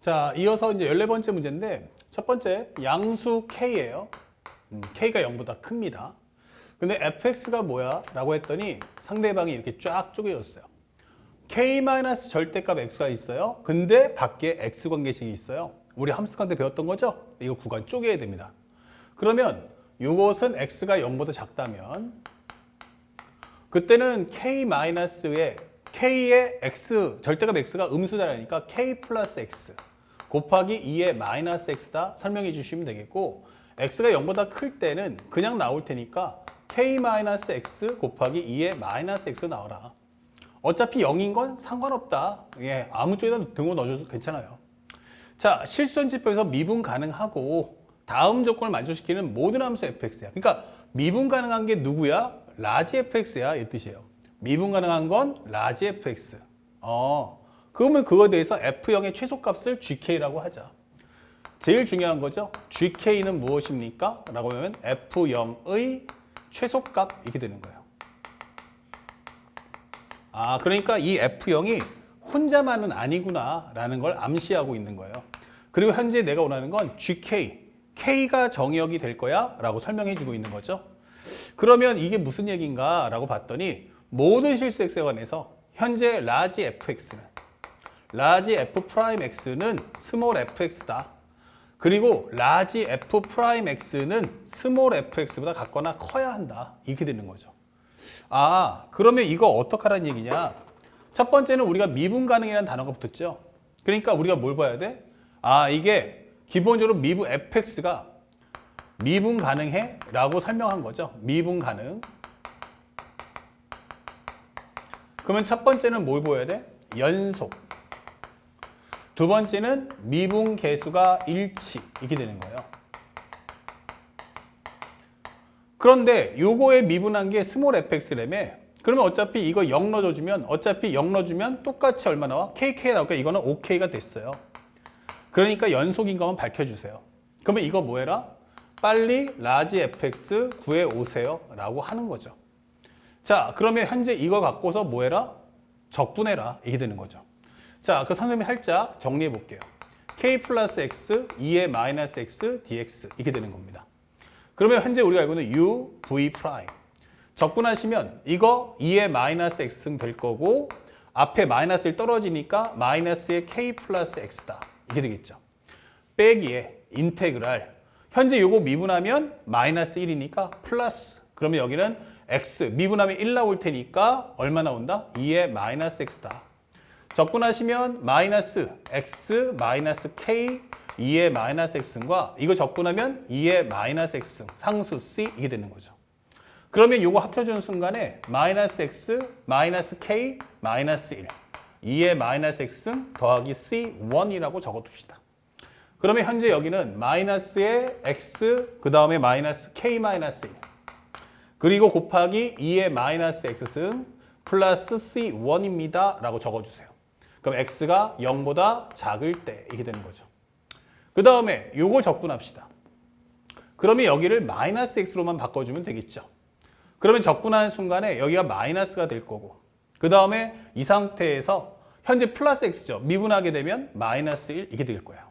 자, 이어서 이제 14번째 문제인데 첫 번째 양수 K예요. K가 0보다 큽니다. 근데 fx가 뭐야? 라고 했더니 상대방이 이렇게 쫙 쪼개졌어요. K- 절대값 x가 있어요. 근데 밖에 x 관계식이 있어요. 우리 함수칸 때 배웠던 거죠? 이거 구간 쪼개야 됩니다. 그러면 이것은 x가 0보다 작다면 그때는 K-의 K의 x, 절대값 x가 음수다라니까 K 플러스 x 곱하기 2의 마이너스 x다 설명해 주시면 되겠고, x가 0보다 클 때는 그냥 나올 테니까 K-x 곱하기 2의 마이너스 x 나와라. 어차피 0인 건 상관없다. 예, 아무 쪽에다 등호 넣어줘도 괜찮아요. 자, 실수전지표에서 미분 가능하고 다음 조건을 만족시키는 모든 함수 fx야. 그러니까 미분 가능한 게 누구야? 라지 fx야. 이 뜻이에요. 미분 가능한 건 라지 fx. 그러면 그거에 대해서 f0의 최소값을 gk라고 하자. 제일 중요한 거죠. gk는 무엇입니까? 라고 하면 f0의 최소값 이렇게 되는 거예요. 그러니까 이 f0이 혼자만은 아니구나 라는 걸 암시하고 있는 거예요. 그리고 현재 내가 원하는 건 gk, k가 정의역이 될 거야 라고 설명해 주고 있는 거죠. 그러면 이게 무슨 얘기인가 라고 봤더니 모든 실수 x에 관해서 현재 라지 fx는 라지 f'x는 스몰 fx다. 그리고 라지 f'x는 스몰 fx보다 같거나 커야 한다. 이렇게 되는 거죠. 그러면 이거 어떡하라는 얘기냐? 첫 번째는 우리가 미분 가능이라는 단어가 붙었죠. 그러니까 우리가 뭘 봐야 돼? 이게 기본적으로 미분 fx가 미분 가능해? 라고 설명한 거죠. 미분 가능. 그러면 첫 번째는 뭘 보여야 돼? 연속. 두 번째는 미분 계수가 일치. 이렇게 되는 거예요. 그런데 요거에 미분한 게 스몰 fx라며. 그러면 어차피 이거 0 넣어주면 똑같이 얼마 나와? kk 나올까? 이거는 ok가 됐어요. 그러니까 연속인 것만 밝혀주세요. 그러면 이거 뭐 해라? 빨리 라지 fx 구해 오세요 라고 하는 거죠. 자, 그러면 현재 이거 갖고서 뭐 해라? 적분해라. 이게 되는 거죠. 자, 그 선생님이 살짝 정리해 볼게요. k 플러스 x, 2의 마이너스 x, dx 이렇게 되는 겁니다. 그러면 현재 우리가 알고 있는 u, v 프라임 적분하시면 이거 2의 마이너스 x는 될 거고 앞에 마이너스를 떨어지니까 마이너스의 k 플러스 x다. 이게 되겠죠. 빼기에 인테그랄 현재 요거 미분하면 마이너스 1이니까 플러스 그러면 여기는 x 미분하면 1 나올 테니까 얼마 나온다? 2의 마이너스 x다. 적분하시면 마이너스 x 마이너스 k 2의 마이너스 x승과 이거 적분하면 2의 마이너스 x승 상수 c 이게 되는 거죠. 그러면 요거 합쳐주는 순간에 마이너스 x 마이너스 k 마이너스 1 2의 마이너스 x승 더하기 c1이라고 적어둡시다. 그러면 현재 여기는 마이너스의 x 그 다음에 마이너스 k 마이너스 1 그리고 곱하기 2의 마이너스 x승 플러스 c1입니다 라고 적어주세요. 그럼 x가 0보다 작을 때 이렇게 되는 거죠. 그 다음에 요거 적분합시다. 그러면 여기를 마이너스 x로만 바꿔주면 되겠죠. 그러면 적분하는 순간에 여기가 마이너스가 될 거고 그 다음에 이 상태에서 현재 플러스 x죠. 미분하게 되면 마이너스 1 이렇게 될 거예요.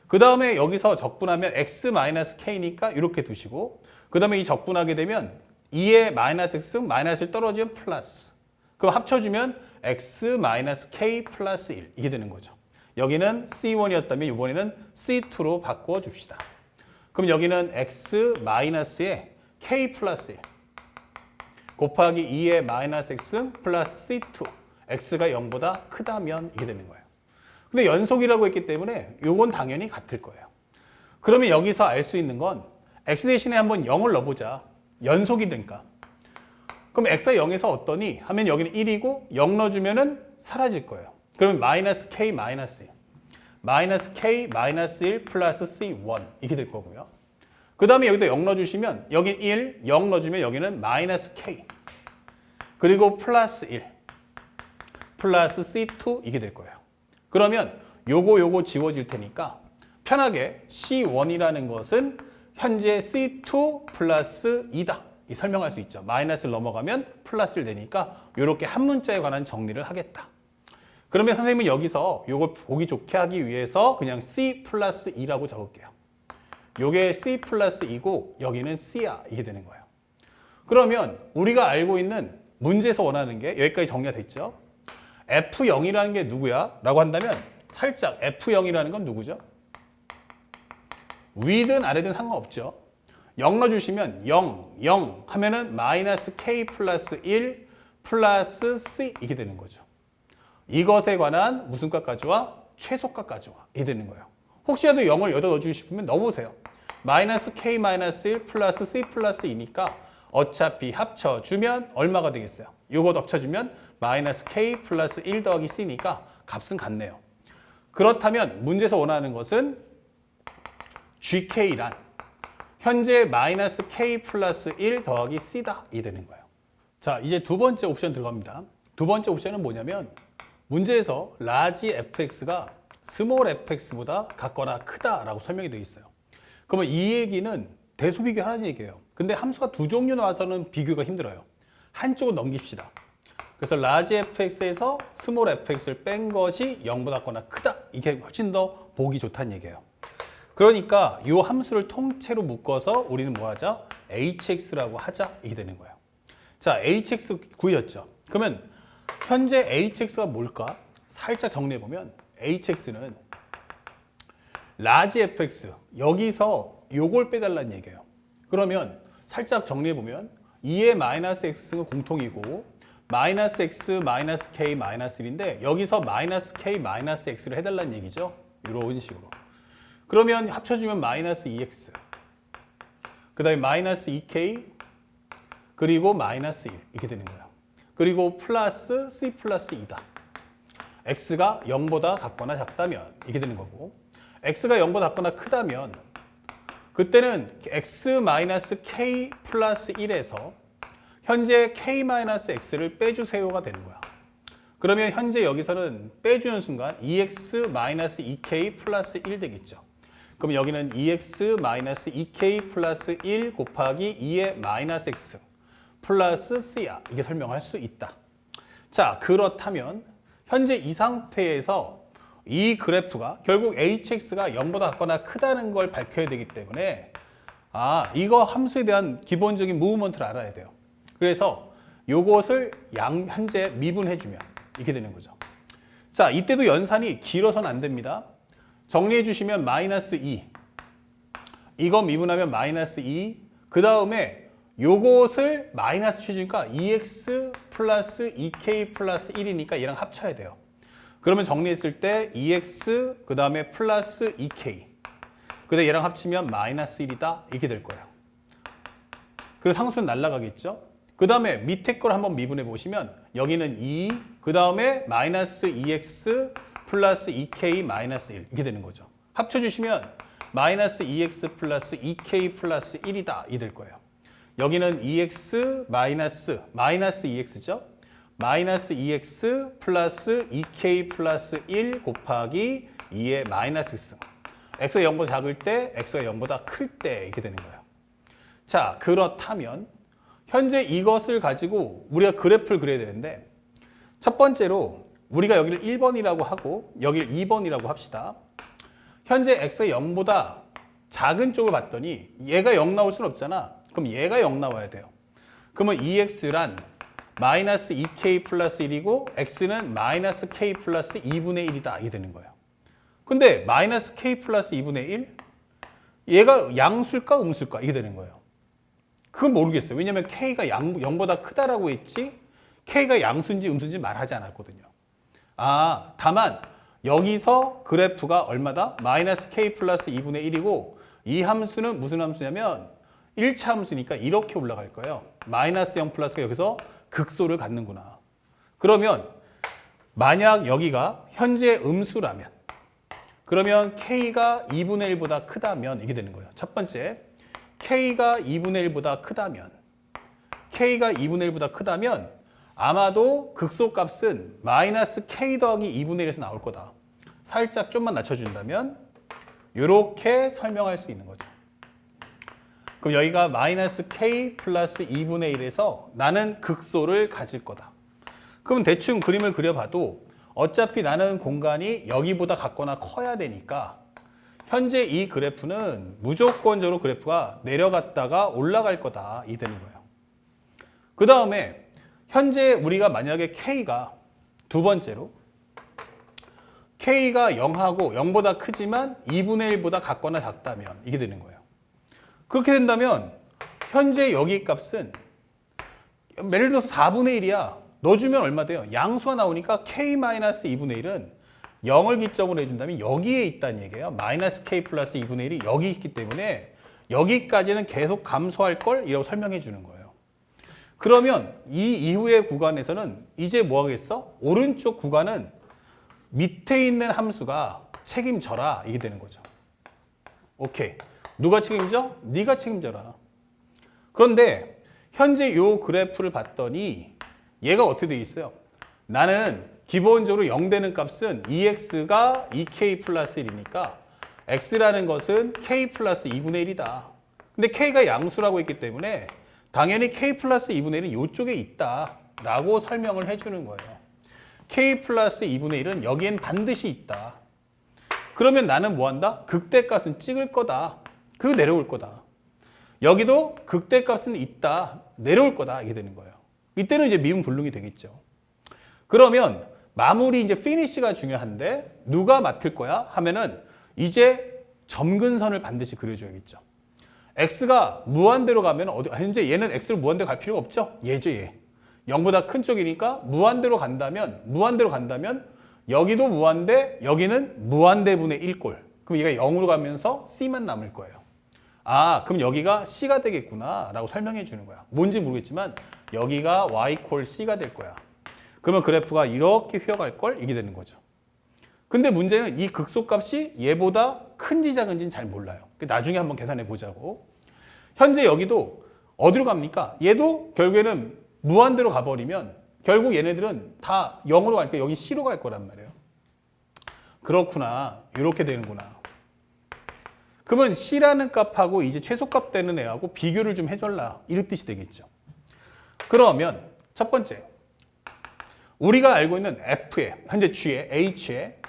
그 다음에 여기서 적분하면 x 마이너스 k니까 이렇게 두시고 그 다음에 이 적분하게 되면 2의 마이너스 x 마이너스를 떨어지면 플러스 그럼 합쳐주면 x 마이너스 k 플러스 1 이게 되는 거죠. 여기는 C1이었다면 이번에는 C2로 바꾸어 줍시다. 그럼 여기는 x 마이너스에 k 플러스 1 곱하기 2의 마이너스 x 플러스 C2 x가 0보다 크다면 이게 되는 거예요. 근데 연속이라고 했기 때문에 이건 당연히 같을 거예요. 그러면 여기서 알 수 있는 건 x 대신에 한번 0을 넣어보자. 연속이 되니까. 그럼 x가 0에서 어떠니? 하면 여기는 1이고 0 넣어주면은 사라질 거예요. 그러면 마이너스 k 마이너스 1 마이너스 k 마이너스 1 플러스 c1 이렇게 될 거고요. 그 다음에 여기다 0 넣어주시면 여기 1, 0 넣어주면 여기는 마이너스 k 그리고 플러스 1 플러스 c2 이게 될 거예요. 그러면 요거 지워질 테니까 편하게 c1이라는 것은 현재 c2 플러스 2다. 설명할 수 있죠. 마이너스를 넘어가면 플러스를 내니까 이렇게 한 문자에 관한 정리를 하겠다. 그러면 선생님은 여기서 요걸 보기 좋게 하기 위해서 그냥 C 플러스 2라고 적을게요. 요게 C 플러스 2고 여기는 C야. 이게 되는 거예요. 그러면 우리가 알고 있는 문제에서 원하는 게 여기까지 정리가 됐죠. F0이라는 게 누구야? 라고 한다면 살짝 F0이라는 건 누구죠? 위든 아래든 상관없죠. 0 넣어주시면 0, 0 하면은 마이너스 K 플러스 1 플러스 C 이게 되는 거죠. 이것에 관한 무슨 값까지 와? 최소값까지 와. 이게 되는 거예요. 혹시라도 0을 여기다 넣어주고 싶으면 넣어보세요. 마이너스 K 마이너스 1 플러스 C 플러스 2니까 어차피 합쳐주면 얼마가 되겠어요? 요거 합쳐주면 마이너스 K 플러스 1 더하기 C니까 값은 같네요. 그렇다면 문제에서 원하는 것은 GK란 현재 마이너스 K 플러스 1 더하기 C다. 이 되는 거예요. 자, 이제 두 번째 옵션 들어갑니다. 두 번째 옵션은 뭐냐면 문제에서 라지 fx가 스몰 fx보다 같거나 크다라고 설명이 되어 있어요. 그러면 이 얘기는 대수 비교하는 얘기예요. 근데 함수가 두 종류 나와서는 비교가 힘들어요. 한쪽은 넘깁시다. 그래서 라지 fx에서 스몰 fx를 뺀 것이 0보다 같거나 크다. 이게 훨씬 더 보기 좋다는 얘기예요. 그러니까 이 함수를 통째로 묶어서 우리는 뭐 하자? hx라고 하자. 이게 되는 거예요. 자, hx 구였죠. 그러면 현재 hx가 뭘까? 살짝 정리해보면 hx는 라지 fx, 여기서 요걸 빼달라는 얘기예요. 그러면 살짝 정리해보면 2의 마이너스 x는 공통이고 마이너스 x, 마이너스 k, 마이너스 1인데 여기서 마이너스 k, 마이너스 x를 해달라는 얘기죠. 이런 식으로. 그러면 합쳐주면 마이너스 2x, 그 다음에 마이너스 2k, 그리고 마이너스 1 이렇게 되는 거예요. 그리고 플러스 c 플러스 2다. x가 0보다 같거나 작다면 이렇게 되는 거고 x가 0보다 같거나 크다면 그때는 x 마이너스 k 플러스 1에서 현재 k 마이너스 x를 빼주세요가 되는 거야. 그러면 현재 여기서는 빼주는 순간 2x 마이너스 2k 플러스 1 되겠죠. 그럼 여기는 2x 마이너스 2k 플러스 1 곱하기 2의 마이너스 x 플러스 c야. 이게 설명할 수 있다. 자, 그렇다면 현재 이 상태에서 이 그래프가 결국 hx가 0보다 같거나 크다는 걸 밝혀야 되기 때문에 이거 함수에 대한 기본적인 무브먼트를 알아야 돼요. 그래서 요것을 현재 미분해주면 이렇게 되는 거죠. 자, 이때도 연산이 길어서는 안 됩니다. 정리해 주시면 마이너스 2 이거 미분하면 마이너스 2 그 다음에 요것을 마이너스 취주니까 2x 플러스 2k 플러스 1이니까 얘랑 합쳐야 돼요. 그러면 정리했을 때 2x 그 다음에 플러스 2k 그 다음에 얘랑 합치면 마이너스 1이다 이렇게 될 거예요. 그래서 상수는 날아가겠죠. 그 다음에 밑에 걸 한번 미분해 보시면 여기는 2 그 다음에 마이너스 2x 플러스 2k 마이너스 1 이렇게 되는 거죠. 합쳐주시면 마이너스 2x 플러스 2k 플러스 1이다 이 될 거예요. 여기는 2x 마이너스 2x죠. 마이너스 2x 플러스 2k 플러스 1 곱하기 2의 마이너스 x. x가 0보다 작을 때, x가 0보다 클 때 이렇게 되는 거예요. 자, 그렇다면 현재 이것을 가지고 우리가 그래프를 그려야 되는데 첫 번째로 우리가 여기를 1번이라고 하고 여기를 2번이라고 합시다. 현재 x가 0보다 작은 쪽을 봤더니 얘가 0 나올 수는 없잖아. 그럼 얘가 0 나와야 돼요. 그러면 2x란 마이너스 2k 플러스 1이고 x는 마이너스 k 플러스 2분의 1이다. 이게 되는 거예요. 근데 마이너스 k 플러스 2분의 1? 얘가 양수일까 음수일까? 이게 되는 거예요. 그건 모르겠어요. 왜냐면 k가 0보다 크다라고 했지 k가 양수인지 음수인지 말하지 않았거든요. 다만 여기서 그래프가 얼마다? 마이너스 k 플러스 2분의 1이고 이 함수는 무슨 함수냐면 1차 함수니까 이렇게 올라갈 거예요. 마이너스 0 플러스가 여기서 극소를 갖는구나. 그러면 만약 여기가 현재 음수라면 그러면 k가 2분의 1보다 크다면 이게 되는 거예요. 첫 번째, k가 2분의 1보다 크다면 k가 2분의 1보다 크다면 아마도 극소값은 마이너스 k 더하기 2분의 1에서 나올 거다. 살짝 좀만 낮춰준다면 이렇게 설명할 수 있는 거죠. 그럼 여기가 마이너스 k 플러스 2분의 1에서 나는 극소를 가질 거다. 그럼 대충 그림을 그려봐도 어차피 나는 공간이 여기보다 같거나 커야 되니까 현재 이 그래프는 무조건적으로 그래프가 내려갔다가 올라갈 거다 이 되는 거예요. 그 다음에 현재 우리가 만약에 K가 두 번째로 K가 0하고 0보다 크지만 2분의 1보다 같거나 작다면 이게 되는 거예요. 그렇게 된다면 현재 여기 값은 예를 들어서 4분의 1이야. 넣어주면 얼마 돼요? 양수가 나오니까 K-2분의 1은 0을 기점으로 해준다면 여기에 있다는 얘기예요. 마이너스 K 플러스 2분의 1이 여기 있기 때문에 여기까지는 계속 감소할 걸 이라고 설명해 주는 거예요. 그러면 이 이후의 구간에서는 이제 뭐 하겠어? 오른쪽 구간은 밑에 있는 함수가 책임져라 이게 되는 거죠. 오케이. 누가 책임져? 네가 책임져라. 그런데 현재 요 그래프를 봤더니 얘가 어떻게 돼 있어요? 나는 기본적으로 0 되는 값은 2x가 2k 플러스 1이니까 x라는 것은 k 플러스 2분의 1이다. 근데 k가 양수라고 했기 때문에 당연히 k 플러스 2분의 1은 이쪽에 있다 라고 설명을 해주는 거예요. k 플러스 2분의 1은 여기엔 반드시 있다. 그러면 나는 뭐 한다? 극대값은 찍을 거다. 그리고 내려올 거다. 여기도 극대값은 있다. 내려올 거다. 이게 되는 거예요. 이때는 이제 미분 불능이 되겠죠. 그러면 마무리 이제 피니시가 중요한데 누가 맡을 거야? 하면은 이제 점근선을 반드시 그려줘야겠죠. x가 무한대로 가면 현재 얘는 x로 무한대로 갈 필요가 없죠. 얘죠, 얘. 0보다 큰 쪽이니까 무한대로 간다면 여기도 무한대, 여기는 무한대분의 1꼴. 그럼 얘가 0으로 가면서 c만 남을 거예요. 아, 그럼 여기가 c가 되겠구나 라고 설명해 주는 거야. 뭔지 모르겠지만 여기가 y 콜 c가 될 거야. 그러면 그래프가 이렇게 휘어갈 걸 이게 되는 거죠. 근데 문제는 이 극소값이 얘보다 큰지 작은지는 잘 몰라요. 나중에 한번 계산해 보자고. 현재 여기도 어디로 갑니까? 얘도 결국에는 무한대로 가버리면 결국 얘네들은 다 0으로 가니까 여기 C로 갈 거란 말이에요. 그렇구나. 이렇게 되는구나. 그러면 C라는 값하고 이제 최소값 되는 애하고 비교를 좀 해줄라. 이런 뜻이 되겠죠. 그러면 첫 번째. 우리가 알고 있는 F에, 현재 G에, H에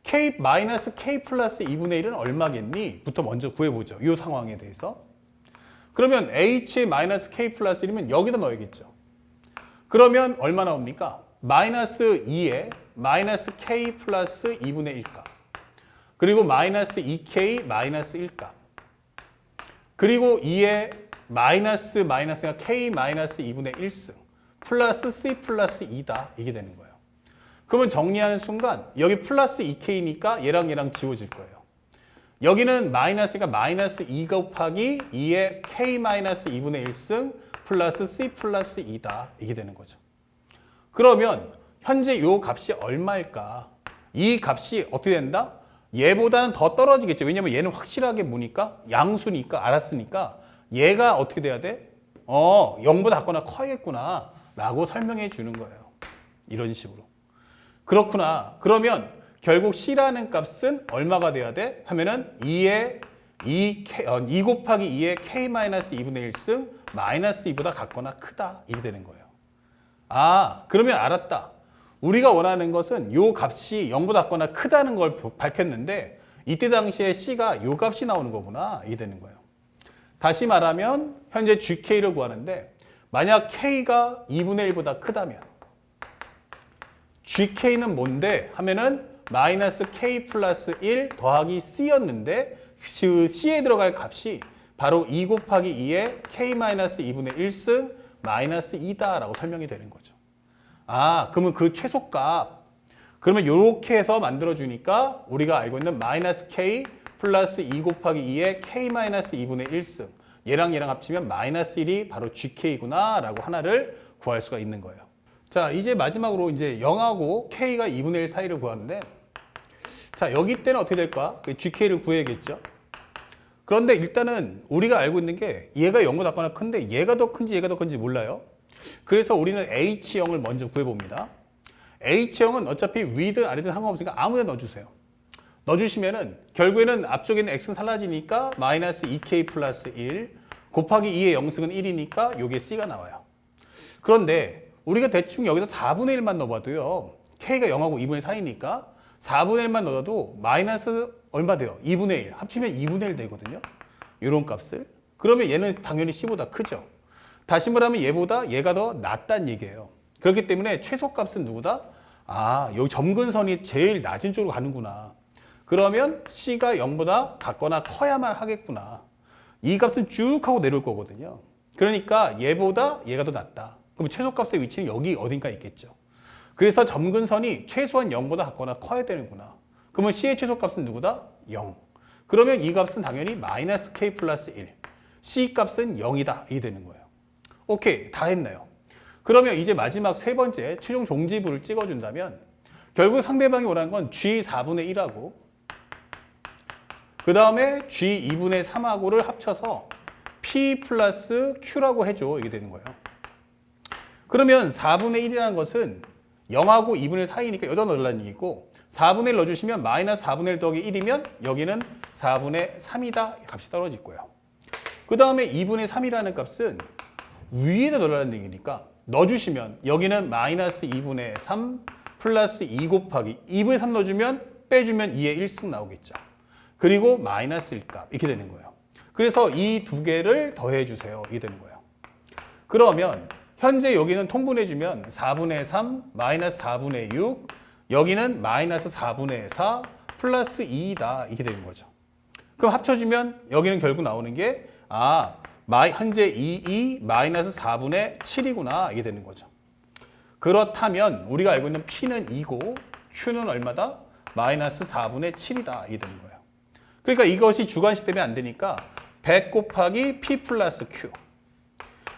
K 플러스 2분의 1은 얼마겠니? 부터 먼저 구해보죠. 이 상황에 대해서. 그러면 H에 마이너스 K 플러스 1이면 여기다 넣어야겠죠. 그러면 얼마 나옵니까? 마이너스 2에 마이너스 K 플러스 2분의 1값. 그리고 마이너스 2K 마이너스 1값. 그리고 2에 마이너스가 K 마이너스 2분의 1승. 플러스 C 플러스 2다. 이게 되는 거예요. 그러면 정리하는 순간 여기 플러스 2K니까 얘랑 지워질 거예요. 여기는 마이너스니까 마이너스 2 곱하기 2의 K 마이너스 2분의 1승 플러스 C 플러스 2다. 이게 되는 거죠. 그러면 현재 요 값이 얼마일까? 이 값이 어떻게 된다? 얘보다는 더 떨어지겠죠. 왜냐면 얘는 확실하게 뭐니까? 양수니까 알았으니까 얘가 어떻게 돼야 돼? 0보다 작거나 커야겠구나 라고 설명해 주는 거예요. 이런 식으로. 그렇구나. 그러면 결국 C라는 값은 얼마가 돼야 돼? 하면은 2 곱하기 2의 K-2분의 1승 마이너스 2보다 같거나 크다. 이게 되는 거예요. 아, 그러면 알았다. 우리가 원하는 것은 요 값이 0보다 같거나 크다는 걸 밝혔는데 이때 당시에 C가 요 값이 나오는 거구나. 이게 되는 거예요. 다시 말하면 현재 GK를 구하는데 만약 K가 2분의 1보다 크다면 GK는 뭔데? 하면은 마이너스 K 플러스 1 더하기 C였는데 그 C에 들어갈 값이 바로 2 곱하기 2의 K 마이너스 2분의 1승 마이너스 2다 라고 설명이 되는 거죠. 아, 그러면 그 최소값 그러면 이렇게 해서 만들어주니까 우리가 알고 있는 마이너스 K 플러스 2 곱하기 2의 K 마이너스 2분의 1승 얘랑 합치면 마이너스 1이 바로 GK구나 라고 하나를 구할 수가 있는 거예요. 자, 이제 마지막으로 이제 0하고 K가 2분의 1 사이를 구하는데 자, 여기 때는 어떻게 될까? GK를 구해야겠죠. 그런데 일단은 우리가 알고 있는 게 얘가 0보다 작거나 큰데 얘가 더 큰지 얘가 더 큰지 몰라요. 그래서 우리는 H형을 먼저 구해봅니다. H형은 어차피 위든 아래든 상관없으니까 아무 데나 넣어주세요. 넣어주시면은 결국에는 앞쪽에 있는 X는 사라지니까 마이너스 2K 플러스 1 곱하기 2의 영승은 1이니까 요게 C가 나와요. 그런데 우리가 대충 여기다 4분의 1만 넣어봐도요. K가 0하고 2분의 사이니까 4분의 1만 넣어도 마이너스 얼마 돼요? 2분의 1. 합치면 2분의 1 되거든요. 이런 값을. 그러면 얘는 당연히 C보다 크죠. 다시 말하면 얘가 더 낫다는 얘기예요. 그렇기 때문에 최소값은 누구다? 아, 여기 점근선이 제일 낮은 쪽으로 가는구나. 그러면 C가 0보다 같거나 커야만 하겠구나. 이 값은 쭉 하고 내려올 거거든요. 그러니까 얘보다 얘가 더 낫다. 그럼 최소값의 위치는 여기 어딘가 있겠죠. 그래서 점근선이 최소한 0보다 같거나 커야 되는구나. 그러면 C의 최소값은 누구다? 0. 그러면 이 값은 당연히 마이너스 K 플러스 1. C 값은 0이다. 이게 되는 거예요. 오케이. 다 했나요? 그러면 이제 마지막 세 번째 최종 종지부를 찍어준다면 결국 상대방이 원하는 건 G 4분의 1하고 그 다음에 G 2분의 3하고를 합쳐서 P 플러스 Q라고 해줘. 이게 되는 거예요. 그러면 4분의 1이라는 것은 0하고 2분의 사이니까 여기다 넣으라는 얘기고 4분의 1 넣어주시면 마이너스 4분의 1 더하기 1이면 여기는 4분의 3이다. 값이 떨어질 거예요. 그 다음에 2분의 3이라는 값은 위에다 넣으라는 얘기니까 넣어주시면 여기는 마이너스 2분의 3 플러스 2 곱하기 2분의 3 넣어주면 빼주면 2의 1씩 나오겠죠. 그리고 마이너스 1값 이렇게 되는 거예요. 그래서 이 두 개를 더해주세요. 이게 되는 거예요. 그러면 현재 여기는 통분해주면 4분의 3 마이너스 4분의 6 여기는 마이너스 4분의 4 플러스 2다. 이렇게 되는 거죠. 그럼 합쳐주면 여기는 결국 나오는 게 현재 2 마이너스 4분의 7이구나. 이게 되는 거죠. 그렇다면 우리가 알고 있는 P는 2고 Q는 얼마다? 마이너스 4분의 7이다. 이게 되는 거예요. 그러니까 이것이 주관식 때문에 안 되니까 100 곱하기 P 플러스 Q.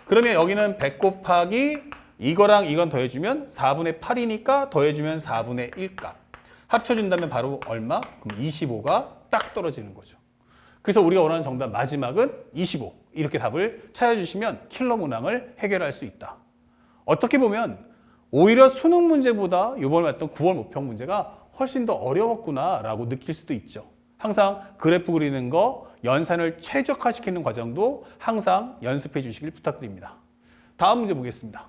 그러면 여기는 100 곱하기 이거랑 이건 더해주면 4분의 8이니까 더해주면 4분의 1값. 합쳐준다면 바로 얼마? 그럼 25가 딱 떨어지는 거죠. 그래서 우리가 원하는 정답 마지막은 25. 이렇게 답을 찾아주시면 킬러 문항을 해결할 수 있다. 어떻게 보면 오히려 수능 문제보다 이번에 봤던 9월 모평 문제가 훨씬 더 어려웠구나라고 느낄 수도 있죠. 항상 그래프 그리는 거, 연산을 최적화시키는 과정도 항상 연습해 주시길 부탁드립니다. 다음 문제 보겠습니다.